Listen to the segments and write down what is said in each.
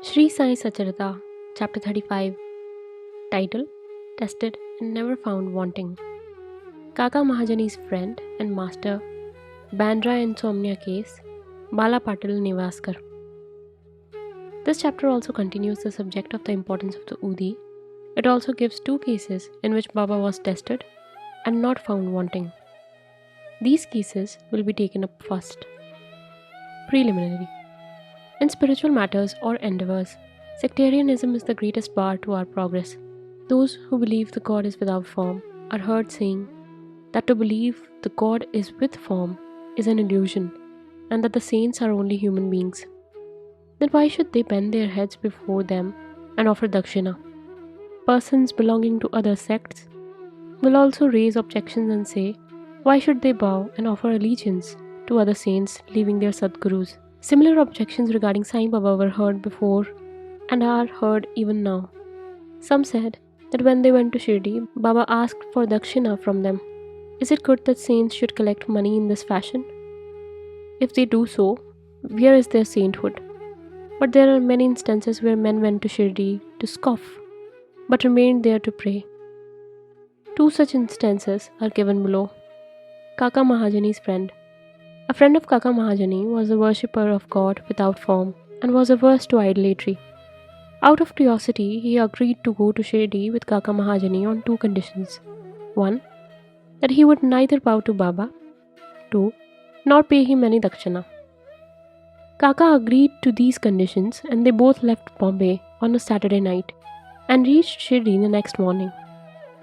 SHRI Sai SATCHARITA, Chapter 35. Title: Tested and Never Found Wanting. Kaka Mahajani's friend and master, Bandra Insomnia Case, Bala Patil Newaskar. This chapter also continues the subject of the importance of the Udi. It also gives two cases in which Baba was tested and not found wanting. These cases will be taken up first. Preliminary. In spiritual matters or endeavors, sectarianism is the greatest bar to our progress. Those who believe the God is without form are heard saying that to believe the God is with form is an illusion and that the saints are only human beings. Then why should they bend their heads before them and offer dakshina? Persons belonging to other sects will also raise objections and say, why should they bow and offer allegiance to other saints, leaving their Sadgurus? Similar objections regarding Sai Baba were heard before and are heard even now. Some said that when they went to Shirdi, Baba asked for dakshina from them. Is it good that saints should collect money in this fashion? If they do so, where is their sainthood? But there are many instances where men went to Shirdi to scoff, but remained there to pray. Two such instances are given below. Kaka Mahajani's friend. A friend of Kaka Mahajani was a worshipper of God without form and was averse to idolatry. Out of curiosity, he agreed to go to Shirdi with Kaka Mahajani on two conditions. 1. That he would neither bow to Baba. 2. Nor pay him any dakshina. Kaka agreed to these conditions and they both left Bombay on a Saturday night and reached Shirdi the next morning.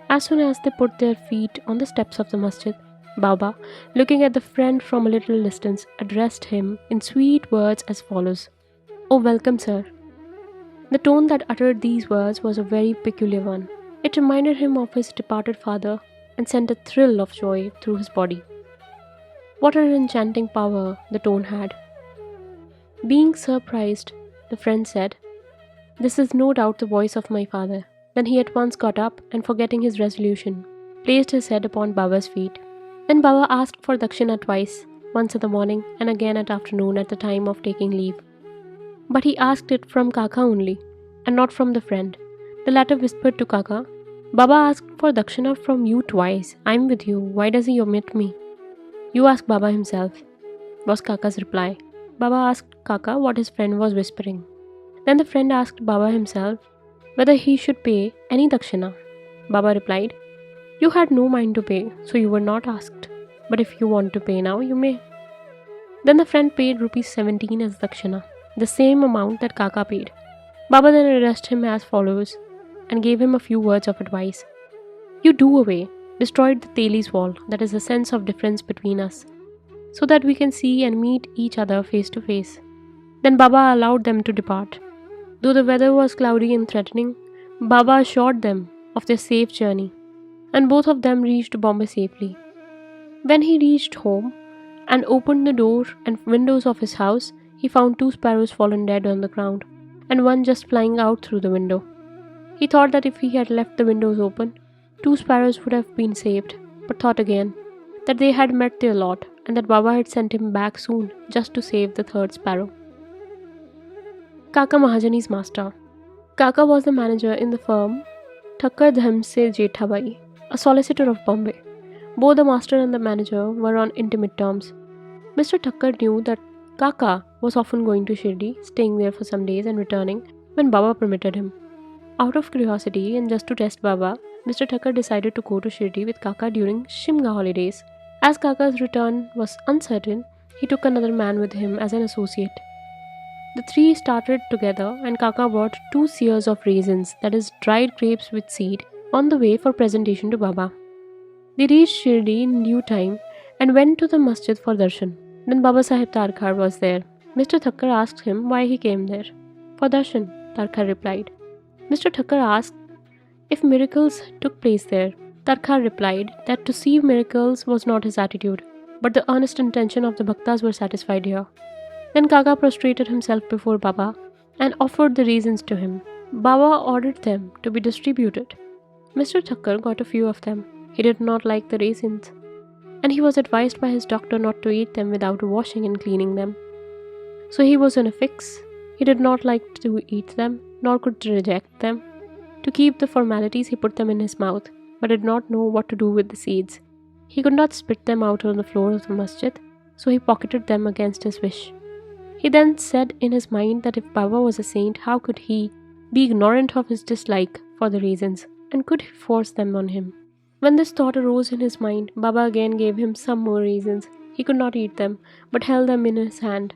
As soon as they put their feet on the steps of the masjid, Baba, looking at the friend from a little distance, addressed him in sweet words as follows. "Oh, welcome, sir." The tone that uttered these words was a very peculiar one. It reminded him of his departed father and sent a thrill of joy through his body. What an enchanting power the tone had. Being surprised, the friend said, "This is no doubt the voice of my father." Then he at once got up and, forgetting his resolution, placed his head upon Baba's feet. Then Baba asked for dakshina twice, once in the morning and again at afternoon at the time of taking leave. But he asked it from Kaka only, and not from the friend. The latter whispered to Kaka, "Baba asked for dakshina from you twice. I am with you. Why does he omit me?" "You ask Baba himself," was Kaka's reply. Baba asked Kaka what his friend was whispering. Then the friend asked Baba himself whether he should pay any dakshina. Baba replied, "You had no mind to pay, so you were not asked. But if you want to pay now, you may." Then the friend paid rupees 17 as dakshina, the same amount that Kaka paid. Baba then addressed him as follows and gave him a few words of advice. "You do away, destroyed the Teli's wall, that is the sense of difference between us, so that we can see and meet each other face to face." Then Baba allowed them to depart. Though the weather was cloudy and threatening, Baba assured them of their safe journey, and both of them reached Bombay safely. When he reached home and opened the door and windows of his house, he found two sparrows fallen dead on the ground, and one just flying out through the window. He thought that if he had left the windows open, two sparrows would have been saved, but thought again that they had met their lot and that Baba had sent him back soon just to save the third sparrow. Kaka Mahajani's master. Kaka was the manager in the firm Thakkar Dhamse Jethabai, a solicitor of Bombay. Both the master and the manager were on intimate terms. Mr. Thakkar knew that Kaka was often going to Shirdi, staying there for some days and returning when Baba permitted him. Out of curiosity and just to test Baba, Mr. Thakkar decided to go to Shirdi with Kaka during Shimga holidays. As Kaka's return was uncertain, he took another man with him as an associate. The three started together and Kaka brought 2 seers of raisins, that is dried grapes with seed, on the way for presentation to Baba. They reached Shirdi in due time and went to the masjid for darshan. Then Baba Sahib Tarkhar was there. Mr. Thakkar asked him why he came there. "For darshan," Tarkhar replied. Mr. Thakkar asked if miracles took place there. Tarkhar replied that to see miracles was not his attitude, but the earnest intention of the bhaktas were satisfied here. Then Kaka prostrated himself before Baba and offered the raisins to him. Baba ordered them to be distributed. Mr. Thakkar got a few of them. He did not like the raisins, and he was advised by his doctor not to eat them without washing and cleaning them. So he was in a fix. He did not like to eat them, nor could reject them. To keep the formalities, he put them in his mouth, but did not know what to do with the seeds. He could not spit them out on the floor of the masjid, so he pocketed them against his wish. He then said in his mind that if Baba was a saint, how could he be ignorant of his dislike for the raisins, and could he force them on him? When this thought arose in his mind, Baba again gave him some more raisins. He could not eat them, but held them in his hand.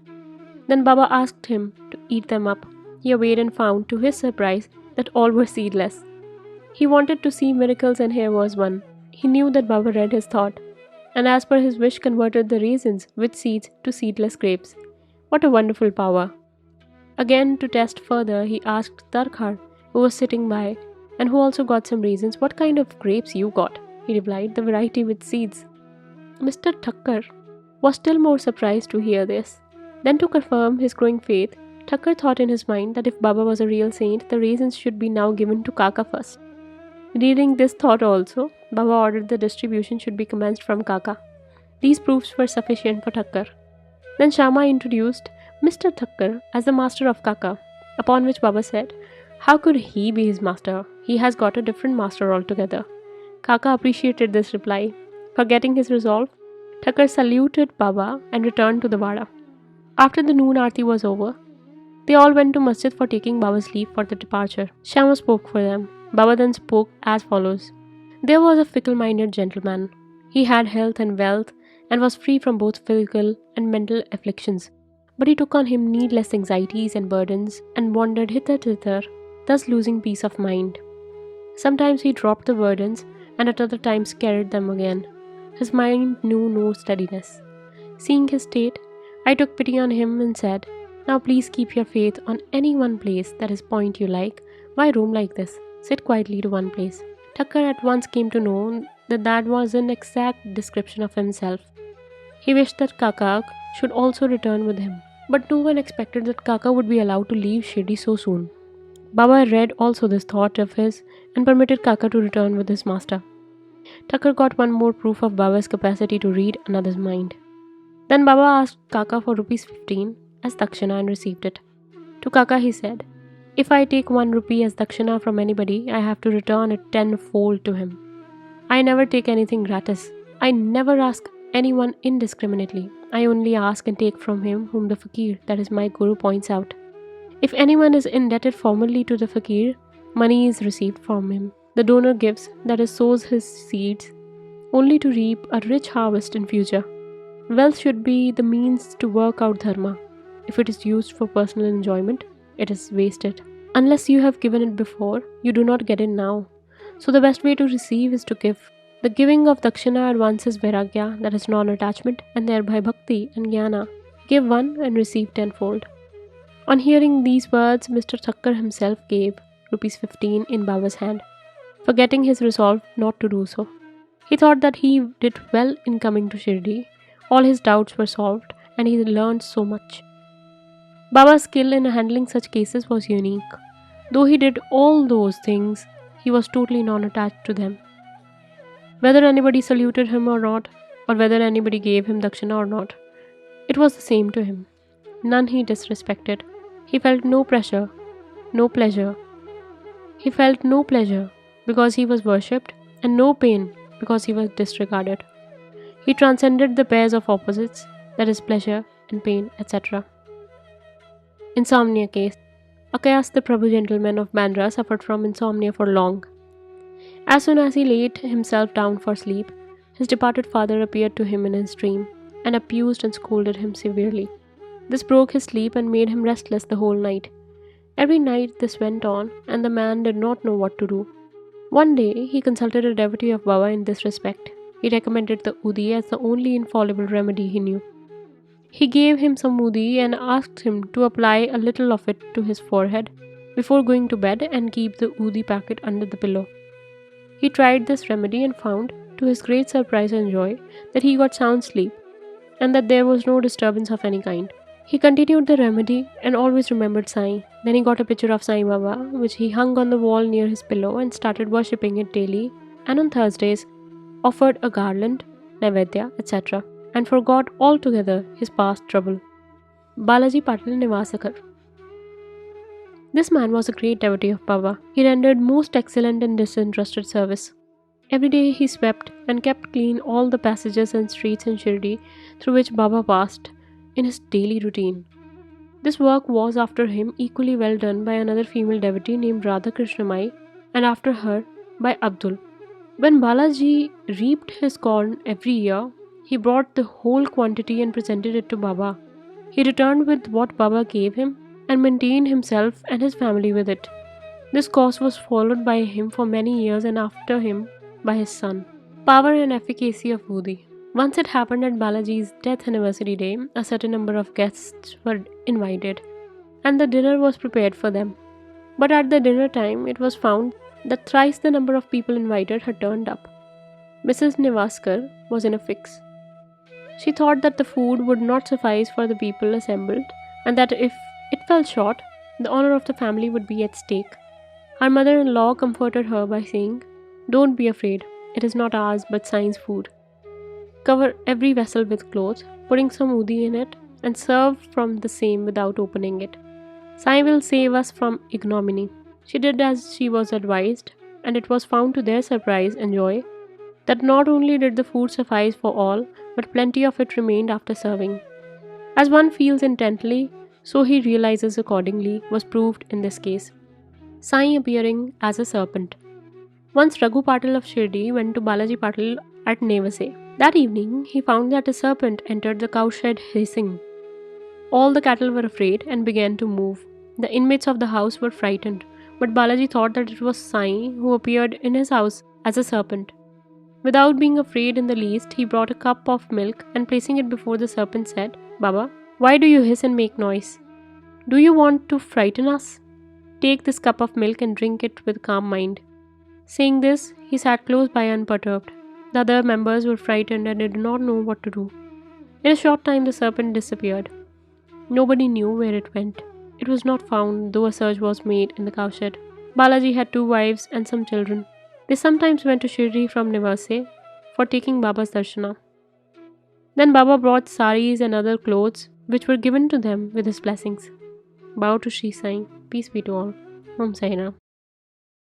Then Baba asked him to eat them up. He obeyed and found, to his surprise, that all were seedless. He wanted to see miracles, and here was one. He knew that Baba read his thought, and as per his wish converted the raisins with seeds to seedless grapes. What a wonderful power! Again, to test further, he asked Tarkhar, who was sitting by, and who also got some raisins, what kind of grapes you got? He replied, the variety with seeds. Mr. Thakkar was still more surprised to hear this. Then, to confirm his growing faith, Thakkar thought in his mind that if Baba was a real saint, the raisins should be now given to Kaka first. Reading this thought also, Baba ordered the distribution should be commenced from Kaka. These proofs were sufficient for Thakkar. Then Shama introduced Mr. Thakkar as the master of Kaka, upon which Baba said, how could he be his master? He has got a different master altogether. Kaka appreciated this reply. Forgetting his resolve, Thakkar saluted Baba and returned to the Wada. After the noon aarti was over, they all went to masjid for taking Baba's leave for the departure. Shama spoke for them. Baba then spoke as follows. There was a fickle-minded gentleman. He had health and wealth, and was free from both physical and mental afflictions. But he took on him needless anxieties and burdens, and wandered hither, thus losing peace of mind. Sometimes he dropped the burdens, and at other times carried them again. His mind knew no steadiness. Seeing his state, I took pity on him and said, now please keep your faith on any one place, that is point you like. Why roam like this? Sit quietly to one place. Thakkar at once came to know that was an exact description of himself. He wished that Kaka should also return with him, but no one expected that Kaka would be allowed to leave Shirdi so soon. Baba read also this thought of his and permitted Kaka to return with his master. Thakkar got one more proof of Baba's capacity to read another's mind. Then Baba asked Kaka for ₹15 as dakshina and received it. To Kaka he said, if I take 1 rupee as dakshina from anybody, I have to return it tenfold to him. I never take anything gratis. I never ask anyone indiscriminately. I only ask and take from him whom the fakir, that is my guru, points out. If anyone is indebted formally to the fakir, money is received from him. The donor gives, that is, sows his seeds, only to reap a rich harvest in future. Wealth should be the means to work out dharma. If it is used for personal enjoyment, it is wasted. Unless you have given it before, you do not get it now. So the best way to receive is to give. The giving of dakshina advances vairagya, that is non-attachment, and thereby bhakti and jnana. Give 1 and receive tenfold. On hearing these words, Mr. Thakkar himself gave ₹15 in Baba's hand, forgetting his resolve not to do so. He thought that he did well in coming to Shirdi. All his doubts were solved, and he learned so much. Baba's skill in handling such cases was unique. Though he did all those things, he was totally non-attached to them. Whether anybody saluted him or not, or whether anybody gave him dakshina or not, it was the same to him. None he disrespected. He felt no pressure, no pleasure. He felt no pleasure because he was worshipped, and no pain because he was disregarded. He transcended the pairs of opposites, that is, pleasure and pain, etc. Insomnia Case. Akayas, the Prabhu gentleman of Bandra, suffered from insomnia for long. As soon as he laid himself down for sleep, his departed father appeared to him in his dream, and abused and scolded him severely. This broke his sleep and made him restless the whole night. Every night this went on, and the man did not know what to do. One day he consulted a devotee of Baba in this respect. He recommended the udi as the only infallible remedy he knew. He gave him some udi and asked him to apply a little of it to his forehead before going to bed and keep the udi packet under the pillow. He tried this remedy and found, to his great surprise and joy, that he got sound sleep and that there was no disturbance of any kind. He continued the remedy and always remembered Sai. Then he got a picture of Sai Baba, which he hung on the wall near his pillow, and started worshipping it daily, and on Thursdays offered a garland, naivedya, etc., and forgot altogether his past trouble. Bala Patil Newaskar. This man was a great devotee of Baba. He rendered most excellent and disinterested service. Every day he swept and kept clean all the passages and streets in Shirdi through which Baba passed in his daily routine. This work was after him equally well done by another female devotee named Radha Krishnamai, and after her by Abdul. When Balaji reaped his corn every year, he brought the whole quantity and presented it to Baba. He returned with what Baba gave him and maintained himself and his family with it. This course was followed by him for many years and after him by his son. Power and efficacy of Budi. Once it happened at Balaji's death anniversary day, a certain number of guests were invited and the dinner was prepared for them. But at the dinner time, it was found that thrice the number of people invited had turned up. Mrs. Newaskar was in a fix. She thought that the food would not suffice for the people assembled and that if it fell short, the honor of the family would be at stake. Her mother-in-law comforted her by saying, "Don't be afraid, it is not ours but Sai's food. Cover every vessel with cloth, putting some udi in it, and serve from the same without opening it. Sai will save us from ignominy." She did as she was advised, and it was found to their surprise and joy that not only did the food suffice for all, but plenty of it remained after serving. As one feels intently, so he realizes accordingly was proved in this case. Sai appearing as a serpent. Once Raghu Patil of Shirdi went to Balaji Patil at Nevase. That evening, he found that a serpent entered the cowshed hissing. All the cattle were afraid and began to move. The inmates of the house were frightened, but Balaji thought that it was Sai who appeared in his house as a serpent. Without being afraid in the least, he brought a cup of milk and placing it before the serpent said, "Baba, why do you hiss and make noise? Do you want to frighten us? Take this cup of milk and drink it with calm mind." Saying this, he sat close by unperturbed. The other members were frightened and did not know what to do. In a short time, the serpent disappeared. Nobody knew where it went. It was not found, though a search was made in the cowshed. Balaji had 2 wives and some children. They sometimes went to Shirdi from Nevase for taking Baba's darshana. Then Baba brought saris and other clothes which were given to them with his blessings. Bow to SHRI Sai. Peace be to all. Om Sai Ram.